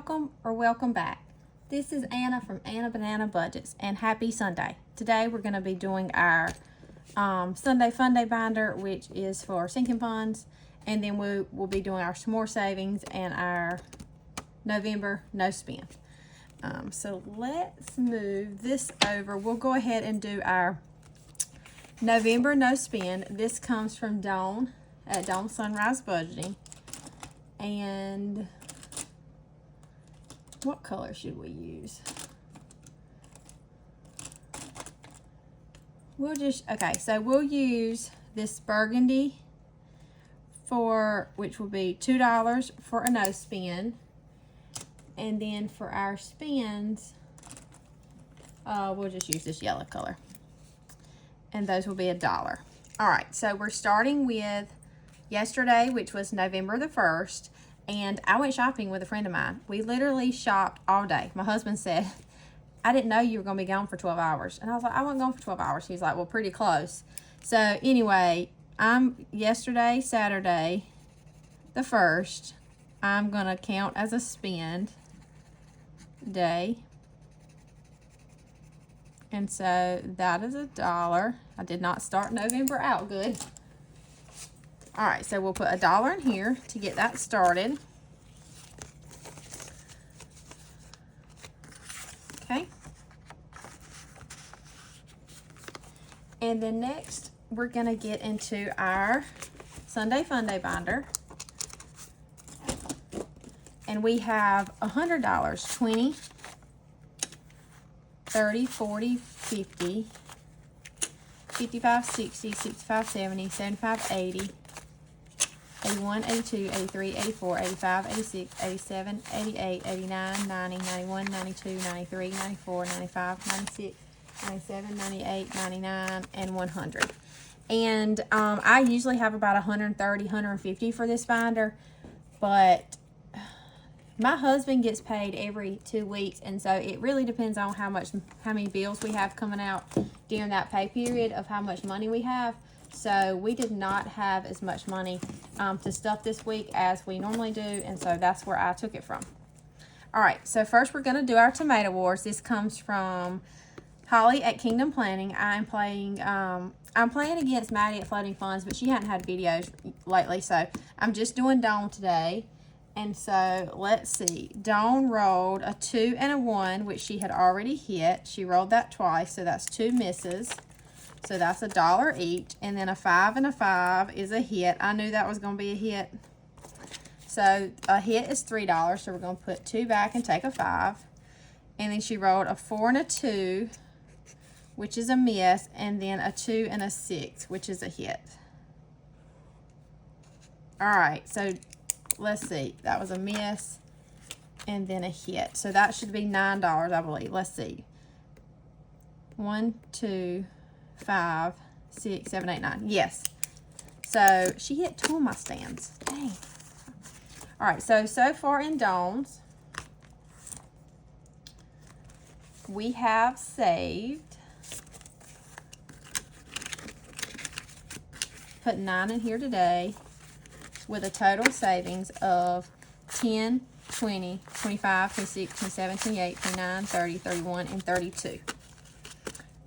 welcome or welcome back. This is Anna from Anna Banana Budgets, and happy Sunday. Today we're going to be doing our Sunday Funday binder, which is for sinking funds, and then we'll be doing our s'more savings and our November no spend. So let's move this over. We'll go ahead and do our November no spend. This comes from Dawn at Dawn Sunrise Budgeting. And what color should we use? We'll use this burgundy which will be $2 for a no spend. And then for our spends, we'll just use this yellow color. And those will be $1. All right, so we're starting with yesterday, which was November the 1st. And I went shopping with a friend of mine. We literally shopped all day. My husband said, I didn't know you were going to be gone for 12 hours. And I was like, I wasn't gone for 12 hours. He's like, well, pretty close. So anyway, yesterday, Saturday, the 1st, I'm going to count as a spend day. And so that is $1. I did not start November out good. All right, so we'll put $1 in here to get that started. Okay. And then next, we're gonna get into our Sunday Funday binder. And we have $100, 20, 30, 40, 50, 55, 60, 65, 70, 75, 80, 81, 82, 83, 84, 85, 86, 87, 88, 89, 90, 91, 92, 93, 94, 95, 96, 97, 98, 99, and 100. And I usually have about 130, 150 for this binder, but my husband gets paid every 2 weeks, and so it really depends on how many bills we have coming out during that pay period of how much money we have. So we did not have as much money to stuff this week as we normally do, and so that's where I took it from. All right, so first we're going to do our tomato wars. This comes from Holly at Kingdom Planning. I'm playing against Maddie at Floating Funds, but she hadn't had videos lately, so I'm just doing Dawn today. And so let's see. Dawn rolled a 2 and a 1, which she had already hit. She rolled that twice, so that's 2 misses. So that's $1 each. And then a 5 and a 5 is a hit. I knew that was going to be a hit. So a hit is $3. So we're going to put 2 back and take a 5. And then she rolled a 4 and a 2, which is a miss. And then a 2 and a 6, which is a hit. All right. So let's see. That was a miss and then a hit. So that should be $9, I believe. Let's see. 1, 2, 5, 6, 7, 8, 9. Yes. So she hit 2 of my stands. Dang. All right. So far in Dawn's, we have saved. Put 9 in here today, with a total savings of 10, 20, 25, 26, 27, 28, 29, 30, 31, and 32.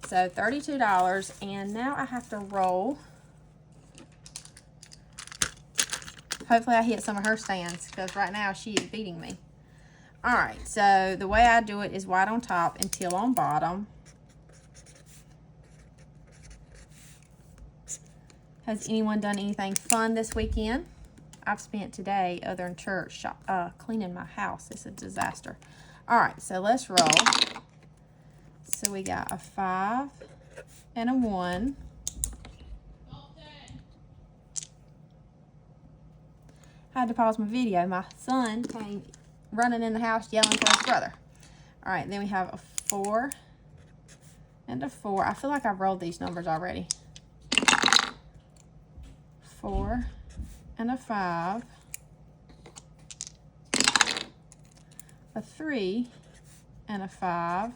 So $32, and now I have to roll. Hopefully I hit some of her stands, because right now she is beating me. All right, so the way I do it is white on top and teal on bottom. Has anyone done anything fun this weekend? I've spent today, other than church, cleaning my house. It's a disaster. All right, so let's roll. So we got a 5 and a 1. I had to pause my video. My son came running in the house yelling for his brother. All right, then we have a 4 and a 4. I feel like I've rolled these numbers already. 4 and a 5, a 3 and a 5,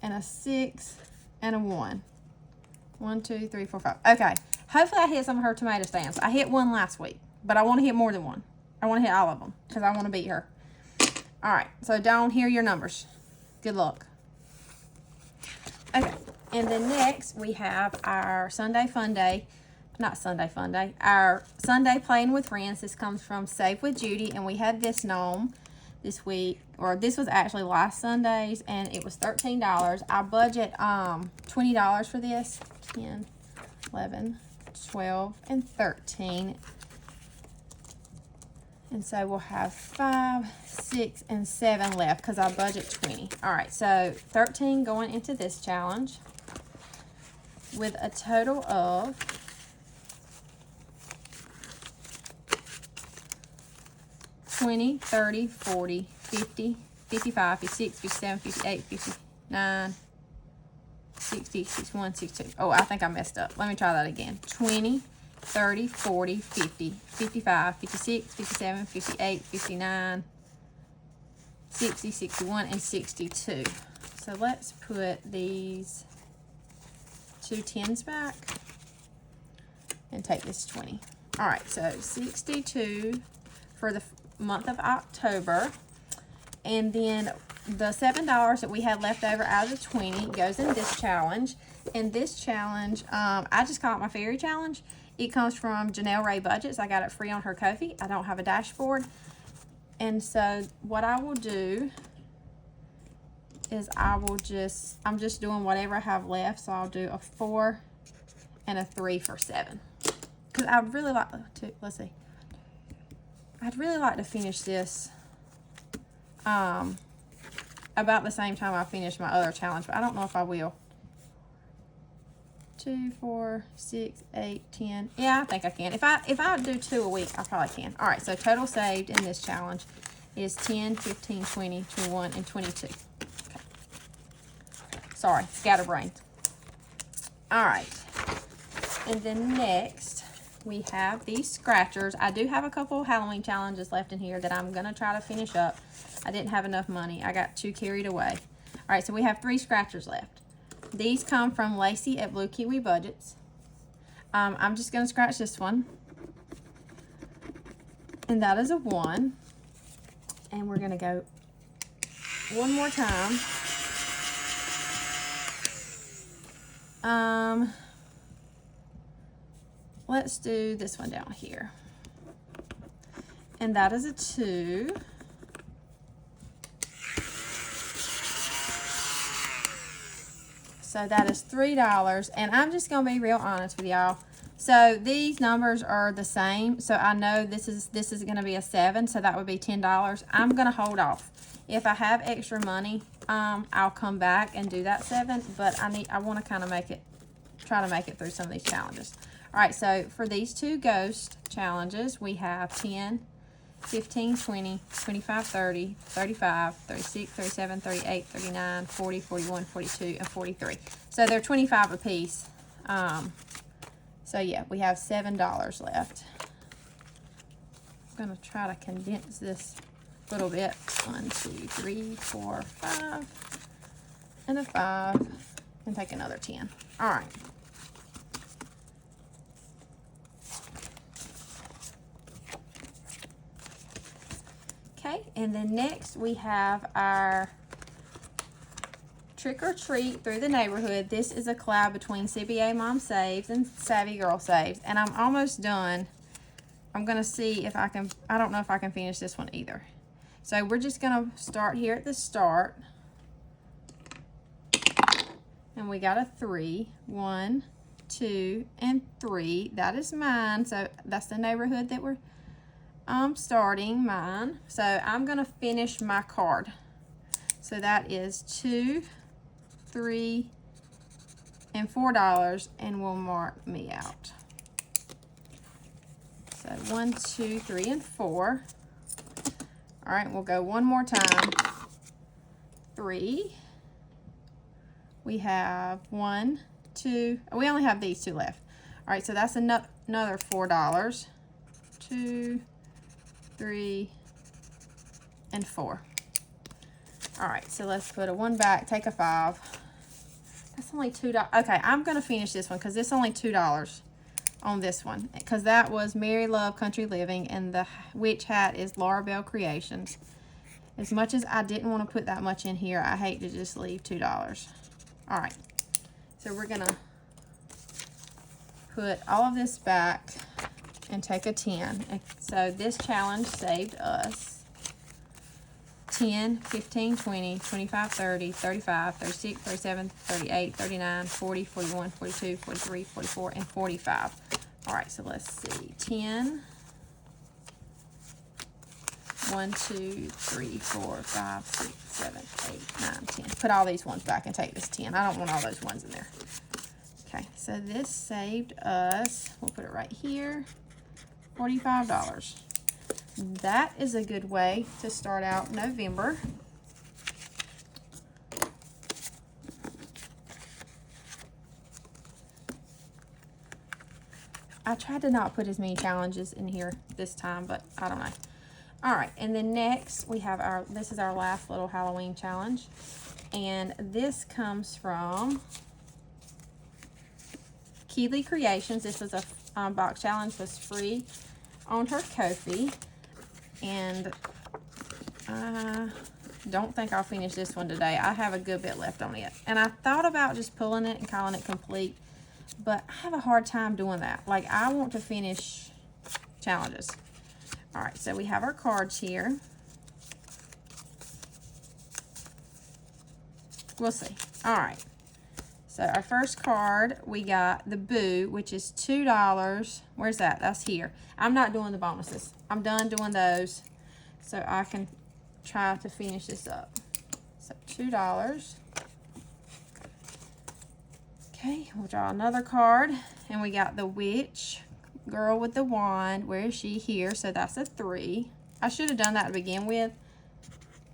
and a 6 and a 1. 1, 2, 3, 4, 5. Okay. Hopefully I hit some of her tomato stands. I hit one last week, but I want to hit more than one. I want to hit all of them because I want to beat her. All right, so Dawn, here are your numbers. Good luck. Okay, and then next we have our Sunday Fun Day. Not Sunday Fun Day. Our Sunday Playing with Friends. This comes from Save with Judy, and we had this gnome this week, or this was actually last Sunday's, and it was $13. I budget $20 for this. 10, 11, 12, and 13. And so we'll have 5, 6, and 7 left because I budget 20. All right, so 13 going into this challenge with a total of $20, $30, $40, $50, $55, $56, $57, $58, $59, $60, $61, $62. Oh, I think I messed up. Let me try that again. 20, 30, 40, 50, 55, 56, 57, 58, 59, 60, 61, and 62. So let's put these 2 10s back and take this 20. All right, so 62 for the month of October. And then the $7 that we had left over out of the 20 goes in this challenge. And this challenge, I just call it my fairy challenge. It comes from Janelle Ray Budgets. I got it free on her Ko-fi. I don't have a dashboard. And so what I will do is I'm just doing whatever I have left. So I'll do a 4 and a 3 for 7. Because I'd really like to, let's see. I'd really like to finish this about the same time I finish my other challenge, but I don't know if I will. 2, 4, 6, 8, 10. Yeah, I think I can. If I do 2 a week, I probably can. All right, so total saved in this challenge is 10, 15, 20, 21, and 22. Okay. Sorry, scatterbrained. All right, and then next we have these scratchers. I do have a couple Halloween challenges left in here that I'm gonna try to finish up. I didn't have enough money. I got too carried away. All right, so we have 3 scratchers left. These come from Lacey at Blue Kiwi Budgets. I'm just gonna scratch this one. And that is a 1. And we're gonna go one more time. Let's do this one down here. And that is a 2. So that is $3. And I'm just going to be real honest with y'all. So these numbers are the same. So I know this is going to be a 7. So that would be $10. I'm going to hold off. If I have extra money, I'll come back and do that 7. But I want to kind of try to make it through some of these challenges. All right, so for these 2 ghost challenges, we have 10, 15, 20, 25, 30, 35, 36, 37, 38, 39, 40, 41, 42, and 43. So they're 25 a piece. So yeah, we have $7 left. I'm gonna try to condense this a little bit. 1, 2, 3, 4, 5, and a 5, and take another 10. All right. Okay, and then next we have our Trick or Treat Through the Neighborhood. This is a collab between CBA Mom Saves and Savvy Girl Saves, and I'm almost done. I'm gonna see if I can, I don't know if I can finish this one either. So we're just gonna start here at the start. And we got a 3, 1, 2, and 3. That is mine, so that's the neighborhood that we're starting, mine. So I'm gonna finish my card. So that is 2, 3, and $4, and will mark me out. So 1, 2, 3, and 4. All right, we'll go one more time. 3. We have 1, 2. We only have these 2 left. All right, so that's another $4. 2, 3, and 4. All right, so let's put a 1 back, take a 5. That's only $2. Okay, I'm gonna finish this one because it's only $2 on this one, because that was Mary Love Country Living, and the witch hat is Laura Bell Creations. As much as I didn't want to put that much in here, I hate to just leave $2. All right, so we're gonna put all of this back and take a 10. And so this challenge saved us 10, 15, 20, 25, 30, 35, 36, 37, 38, 39, 40, 41, 42, 43, 44, and 45. All right, so let's see. 10. 1, 2, 3, 4, 5, 6, 7, 8, 9, 10. Put all these ones back and take this 10. I don't want all those ones in there. Okay, so this saved us, we'll put it right here, $45. That is a good way to start out November. I tried to not put as many challenges in here this time, but I don't know. All right, and then next we have this is our last little Halloween challenge. And this comes from Keeley Creations. This was a box challenge, was free on her Ko-fi. And I don't think I'll finish this one today. I have a good bit left on it. And I thought about just pulling it and calling it complete, but I have a hard time doing that. Like, I want to finish challenges. All right, so we have our cards here. We'll see. All right. So our first card, we got the Boo, which is $2. Where's that? That's here. I'm not doing the bonuses. I'm done doing those, so I can try to finish this up. So $2. Okay, we'll draw another card, and we got the Witch Girl with the Wand. Where is she? Here. So that's a 3. I should have done that to begin with,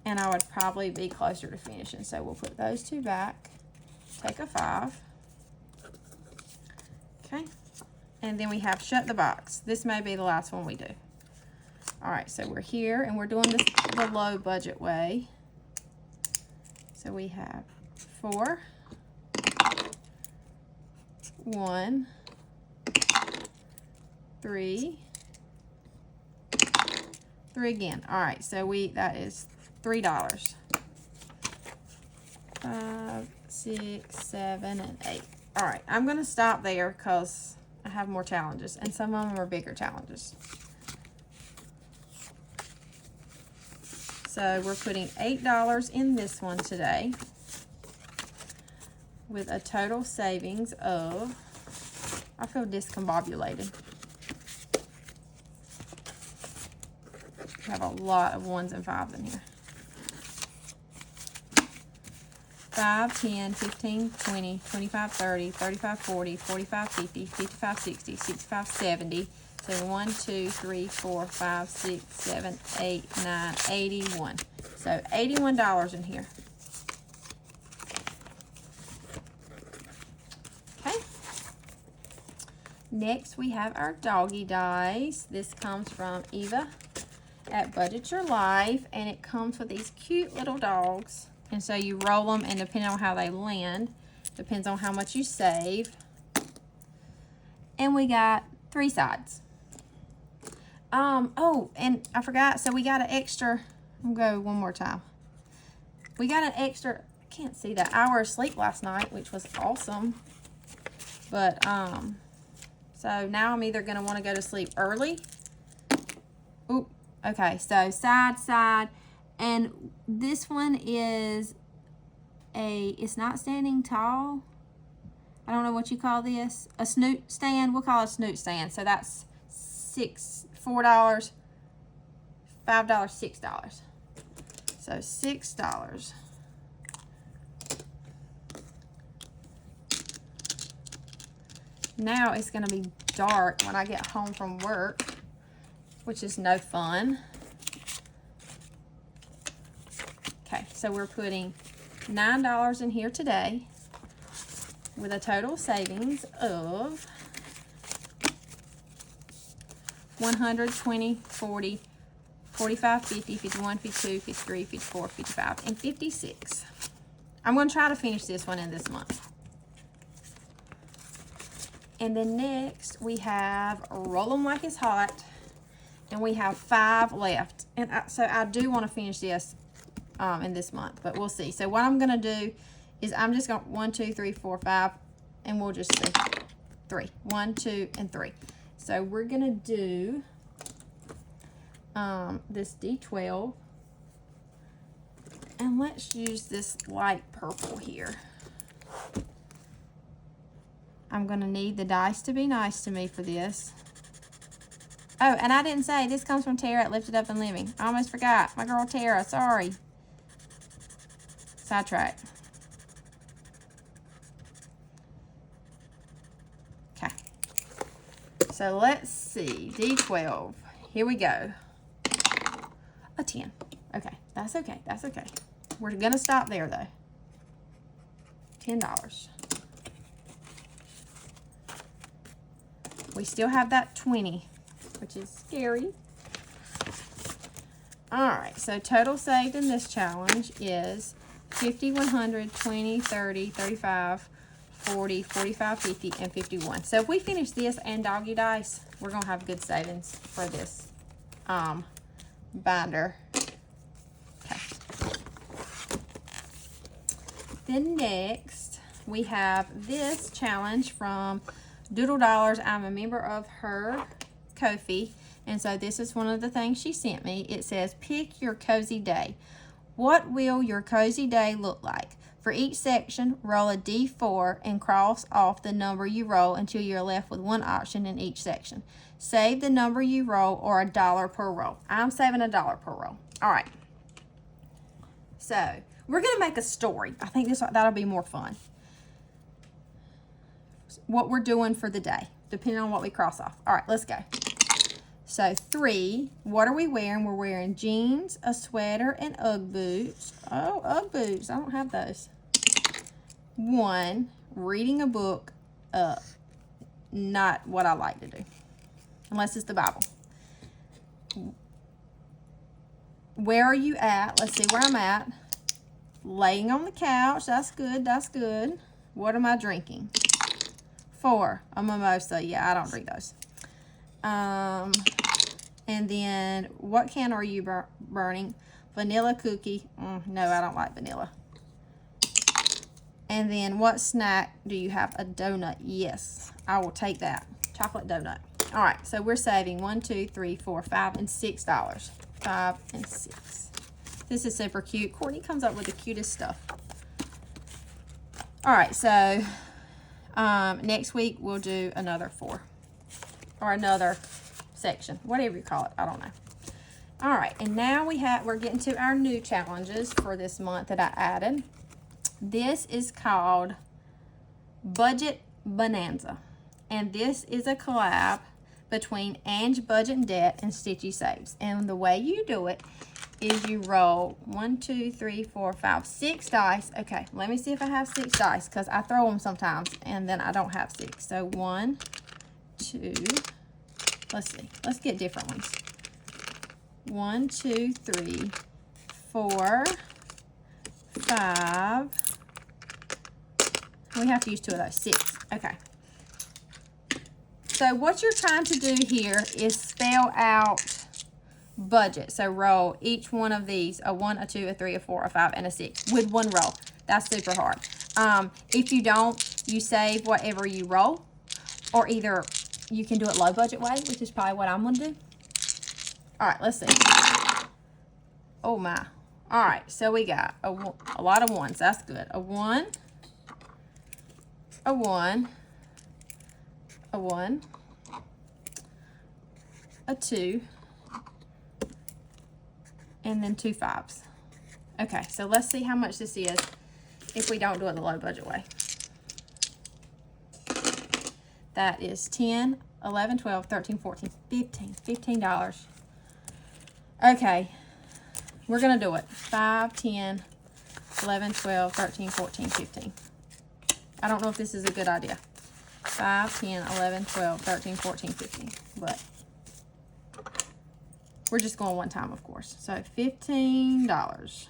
and I would probably be closer to finishing. So we'll put those 2 back. Take a 5. Okay. And then we have Shut the Box. This may be the last one we do. All right, so we're here, and we're doing this the low budget way. So we have 4, 1, 3, 3 again. All right, so that is $3. 5, 6, 7, and 8. All right, I'm gonna stop there because I have more challenges, and some of them are bigger challenges. So we're putting $8 in this one today, with a total savings of, I feel discombobulated. We have a lot of 1s and 5s in here. 5, 10, 15, 20, 25, 30, 35, 40, 45, 50, 55, 60, 65, 70. So 1, 2, 3, 4, 5, 6, 7, 8, 9, 81. So $81 in here. Okay. Next we have our Doggy Dice. This comes from Eva at Budget Your Life, and it comes with these cute little dogs. And so you roll them, and depending on how they land, depends on how much you save. And we got 3 sides. Oh, and I forgot, so we got an extra, I'm gonna go one more time. We got an extra, I can't see that, hour of sleep last night, which was awesome. But, so now I'm either gonna wanna go to sleep early. Oop, okay, so side, and this one is it's not standing tall. I don't know what you call this. A snoot stand, we'll call it a snoot stand. So that's $4, $5, $6. So $6. Now it's gonna be dark when I get home from work, which is no fun. Okay, so we're putting $9 in here today, with a total savings of 120, 40, 45, 50, 51, 52, 53, 54, 55, and 56. I'm going to try to finish this one in this month. And then next we have Roll 'em Like It's Hot. And we have 5 left. And so I do want to finish this in this month, but we'll see. So what I'm going to do is I'm just going to 1, 2, 3, 4, 5, and we'll just see 3. 1, 2, and 3. So we're going to do this D12. And let's use this light purple here. I'm going to need the dice to be nice to me for this. Oh, and I didn't say, this comes from Tara at Lifted Up and Living. I almost forgot. My girl Tara, sorry. Sidetrack. Okay. So let's see. D12. Here we go. A 10. Okay. That's okay. That's okay. We're going to stop there, though. $10. We still have that 20. Which is scary. Alright, so total saved in this challenge is 50, 100, 20, 30, 35, 40, 45, 50, and 51. So if we finish this and Doggy Dice, we're going to have good savings for this binder. Okay. Then next, we have this challenge from Doodle Dollars. I'm a member of her Ko-fi, and so this is one of the things she sent me. It says, pick your cozy day. What will your cozy day look like? For each section, roll a D4 and cross off the number you roll until you're left with one option in each section. Save the number you roll or $1 per roll. I'm saving $1 per roll. All right. So we're going to make a story. I think that'll be more fun. What we're doing for the day, depending on what we cross off. All right, let's go. So 3, what are we wearing? We're wearing jeans, a sweater, and Ugg boots. Oh, Ugg boots. I don't have those. 1, reading a book. Not what I like to do. Unless it's the Bible. Where are you at? Let's see where I'm at. Laying on the couch. That's good. That's good. What am I drinking? 4, a mimosa. Yeah, I don't drink those. And then, what can are you burning? Vanilla cookie. No, I don't like vanilla. And then, what snack do you have? A donut. Yes, I will take that. Chocolate donut. All right, so we're saving 1, 2, 3, 4, 5, and $6. 5 and 6. This is super cute. Courtney comes up with the cutest stuff. All right, so next week we'll do another 4 or another section, whatever you call it. I don't know. All right, and now we're getting to our new challenges for this month that I added. This is called Budget Bonanza, and this is a collab between Ange Budget and Debt and Stitchy Saves. And the way you do it is you roll 1, 2, 3, 4, 5, 6 dice. Okay, let me see if I have 6 dice, because I throw them sometimes and then I don't have 6. So 1, 2, let's see. Let's get different ones. 1, 2, 3, 4, 5. We have to use 2 of those. 6. Okay. So what you're trying to do here is spell out budget. So roll each one of these, a 1, a 2, a 3, a 4, a 5, and a 6 with 1 roll. That's super hard. If you don't, you save whatever you roll, or either you can do it low budget way, which is probably what I'm going to do. All right, let's see. Oh my. All right, so we got a lot of 1s. That's good. A 1, a 1, a 1, a 2, and then 2 5s. Okay, so let's see how much this is if we don't do it the low budget way. That is 10, 11, 12, 13, 14, 15. $15. Okay, we're going to do it. 5, 10, 11, 12, 13, 14, 15. I don't know if this is a good idea. 5, 10, 11, 12, 13, 14, 15. But we're just going one time, of course. So $15.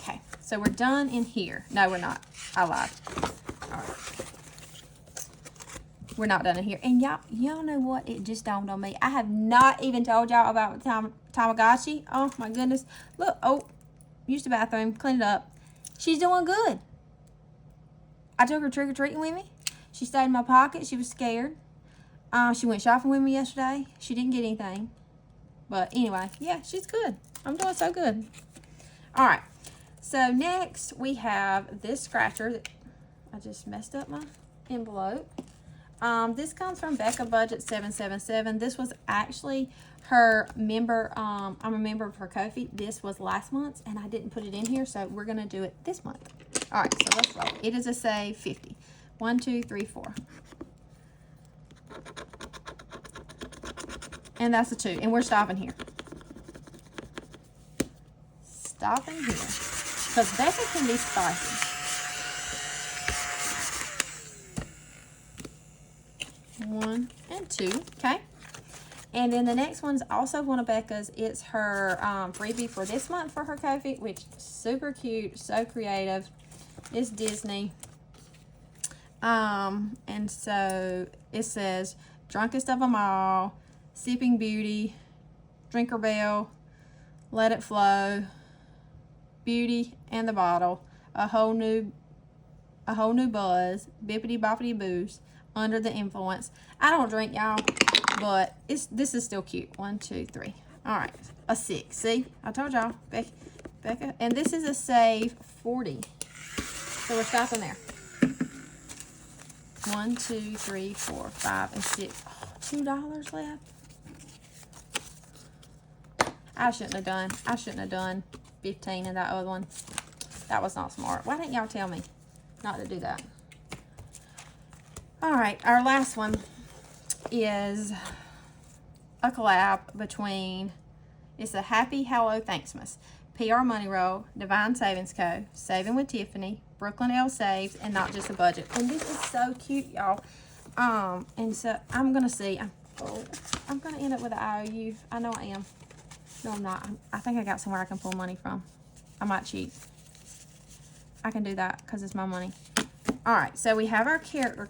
Okay, so So we're done in here. No, we're not. I lied. All right. We're not done in here. And y'all know what? It just dawned on me. I have not even told y'all about Tamagotchi. Oh my goodness. Look. Oh, used the bathroom. Cleaned it up. She's doing good. I took her trick-or-treating with me. She stayed in my pocket. She was scared. She went shopping with me yesterday. She didn't get anything. But anyway, yeah, she's good. I'm doing so good. All right. So next we have this scratcher that I just messed up my envelope. This comes from Becca Budget 777. This was actually her member. I'm a member of her Ko-fi. This was last month's, and I didn't put it in here, so we're gonna do it this month. All right, so let's roll. It is a save 50. 1, 2, 3, 4. And that's a 2, and we're stopping here. Stopping here, because Becca can be spicy. 1 and 2, okay. And then the next one's also one of Becca's. It's her freebie for this month for her Ko-fi, which is super cute, so creative. It's Disney. And so it says, drunkest of them all, sipping beauty, drinker bell, let it flow, beauty and the bottle, a whole new buzz, bippity boppity boos, under the influence. I don't drink, y'all, but this is still cute. 1, 2, 3. All right, a 6. See, I told y'all, Becca, and this is a save 40. So we're stopping there. 1, 2, 3, 4, 5, and 6. Oh, $2 left. I shouldn't have done 15 in that other one. That was not smart. Why didn't y'all tell me not to do that? All right, our last one is a collab between, it's a Happy Hallothanksmas, PR Money Roll, Divine Savings Co., Saving with Tiffany, Brooklyn L Saves, and Not Just a Budget. And this is so cute, y'all. And so I'm gonna see. I'm gonna end up with an IOU. I know I am. No, I'm not. I think I got somewhere I can pull money from. I might cheat. I can do that because it's my money. All right, so we have our character.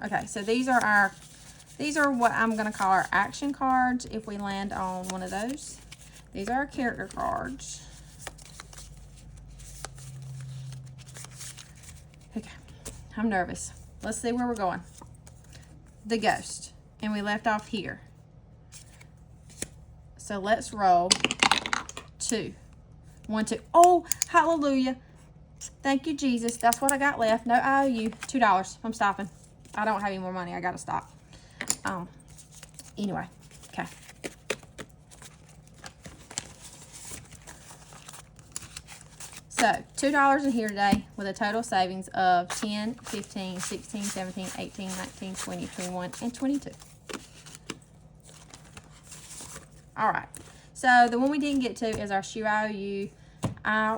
Okay, so these are what I'm gonna call our action cards if we land on one of those. These are our character cards. Okay, I'm nervous. Let's see where we're going. The ghost, and we left off here. So let's roll 2. 1, 2. Oh, hallelujah. Thank you, Jesus. That's what I got left. No IOU. $2. I'm stopping. I don't have any more money. I got to stop. Anyway. Okay. So, $2 in here today with a total savings of 10, 15, 16, 17, 18, 19, 20, 21, and 22. All right. So, the one we didn't get to is our shoe IOU.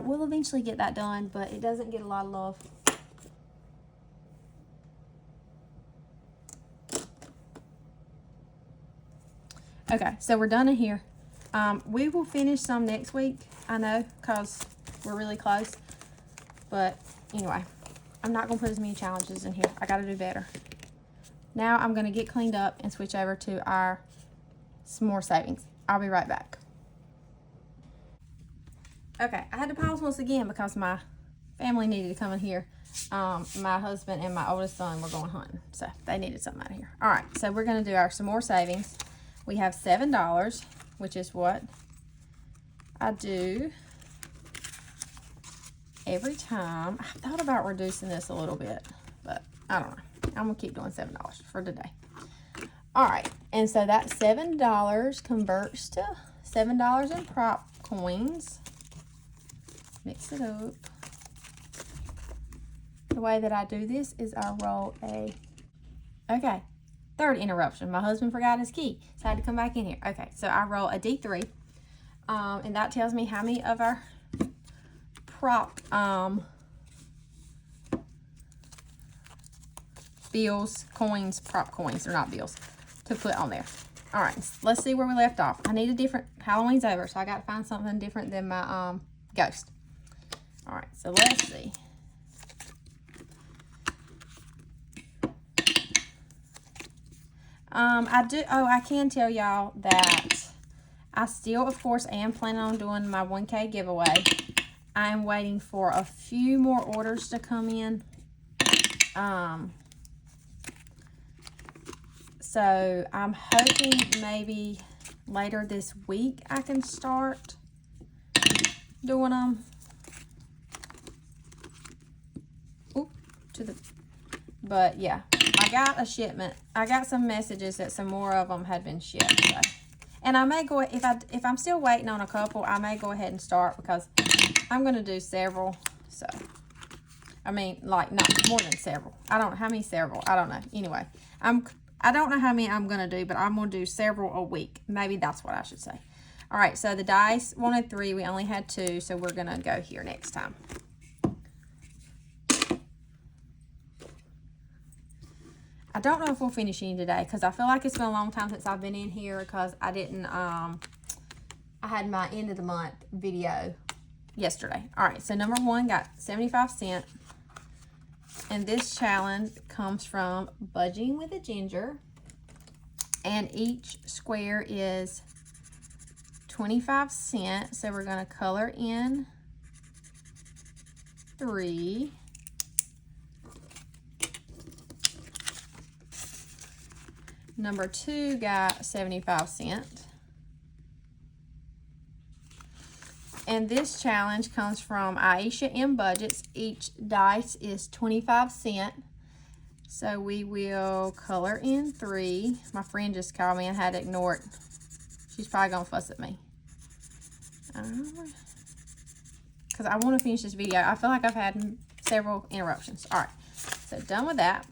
We'll eventually get that done, but it doesn't get a lot of love. Okay, so we're done in here. We will finish some next week, I know, because we're really close. But anyway, I'm not going to put as many challenges in here. I got to do better. Now I'm going to get cleaned up and switch over to some more savings. I'll be right back. Okay, I had to pause once again because my family needed to come in here. My husband and my oldest son were going hunting, so they needed something out of here. All right, so we're going to do some more savings. We have $7, which is what I do every time. I thought about reducing this a little bit, but I don't know. I'm going to keep doing $7 for today. All right, and so that $7 converts to $7 in prop coins. Mix it up. The way that I do this is I roll okay, third interruption. My husband forgot his key, so I had to come back in here. Okay, so I roll a D3, and that tells me how many of our prop bills, coins, prop coins, they're not bills, to put on there. All right, let's see where we left off. I need a different, Halloween's over, so I got to find something different than my ghost. All right, so let's see. I can tell y'all that I still, of course, am planning on doing my 1K giveaway. I'm waiting for a few more orders to come in. So I'm hoping maybe later this week I can start doing them. But yeah, I got a shipment. I got some messages that some more of them had been shipped. So. And I may go, if I'm still waiting on a couple, I may go ahead and start because I'm going to do several. So, I mean, like not more than several. I don't know how many several. I don't know. Anyway, I don't know how many I'm going to do, but I'm going to do several a week. Maybe that's what I should say. All right, so the dice wanted 3. We only had 2, so we're going to go here next time. I don't know if we'll finish any today because I feel like it's been a long time since I've been in here because I didn't, I had my end of the month video yesterday. All right, so number 1 got 75 cents. And this challenge comes from Budging with a Ginger. And each square is 25 cents. So we're going to color in 3. Number 2 got 75 cents. And this challenge comes from Aisha M. Budgets. Each dice is 25 cents. So we will color in 3. My friend just called me and had to ignore it. She's probably going to fuss at me. Because I want to finish this video. I feel like I've had several interruptions. All right. So done with that.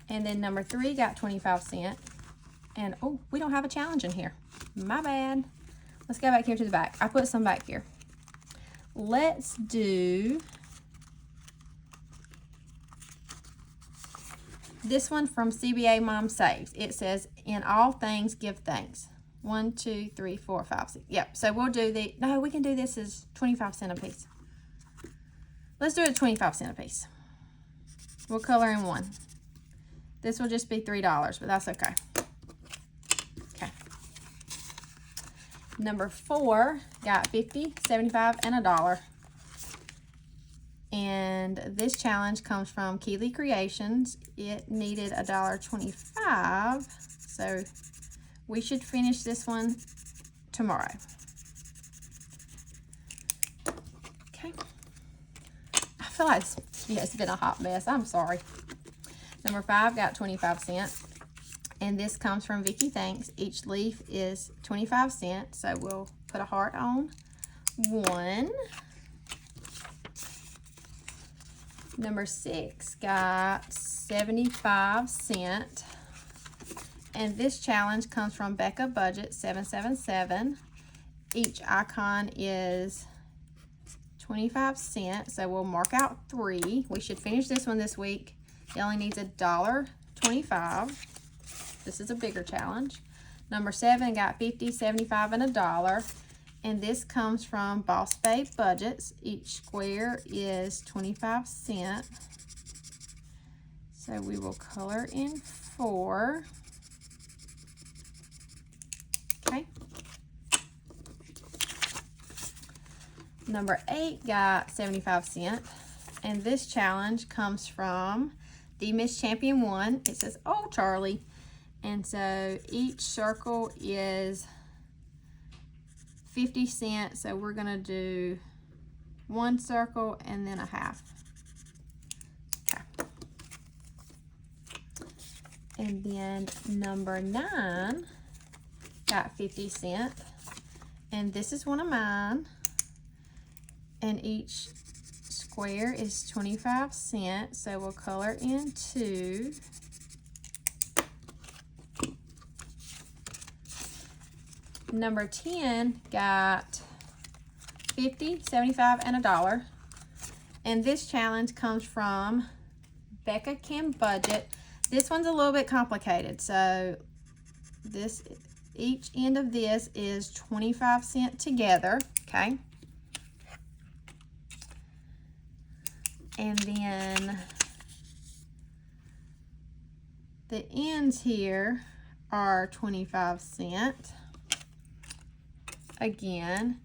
And then number 3 got 25 cents. And, oh, we don't have a challenge in here. My bad. Let's go back here to the back. I put some back here. Let's do this one from CBA Mom Saves. It says, in all things, give thanks. 1, 2, 3, 4, 5, 6. Yep, so we'll do the, no, we can do this as 25 cents a piece. Let's do it at 25 cents a piece. We'll color in 1. This will just be $3, but that's okay. Number 4 got 50, 75, and $1. And this challenge comes from Keeley Creations. It needed $1.25. So we should finish this one tomorrow. Okay. I feel like it's been a hot mess. I'm sorry. Number 5 got 25 cents. And this comes from Vicky Thanks. Each leaf is 25 cents. So we'll put a heart on 1. Number 6 got 75 cents. And this challenge comes from Becca Budget 777. Each icon is 25 cents. So we'll mark out 3. We should finish this one this week. It only needs $1.25. This is a bigger challenge. Number 7 got 50, 75, and $1. And this comes from Boss Babe Budgets. Each square is 25 cents. So we will color in 4. Okay. Number 8 got 75 cents. And this challenge comes from the Miss Champion 1. It says, oh, Charlie. And so each circle is 50 cents. So we're going to do 1 circle and then a half. Okay. And then number 9 got 50 cents. And this is one of mine. And each square is 25 cents. So we'll color in 2. Number 10 got 50, 75, and $1. And this challenge comes from Becca Kim Budget. This one's a little bit complicated. So this, each end of this is 25 cents together. Okay. And then the ends here are 25¢. Again.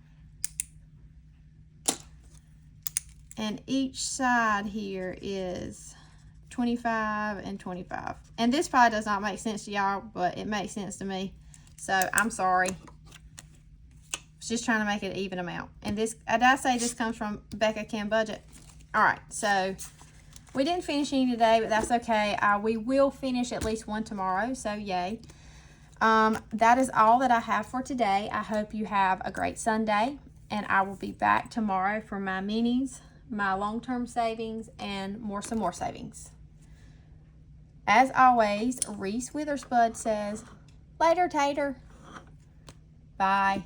And each side here is 25 and 25. And this probably does not make sense to y'all, but it makes sense to me. So I'm sorry. I was just trying to make it an even amount. And this, did I say this comes from Becca Can Budget? All right, so we didn't finish any today, but that's okay. We will finish at least one tomorrow, so yay. That is all that I have for today. I hope you have a great Sunday, and I will be back tomorrow for my minis, my long-term savings, and some more savings. As always, Reese Witherspud says, later, Tater. Bye.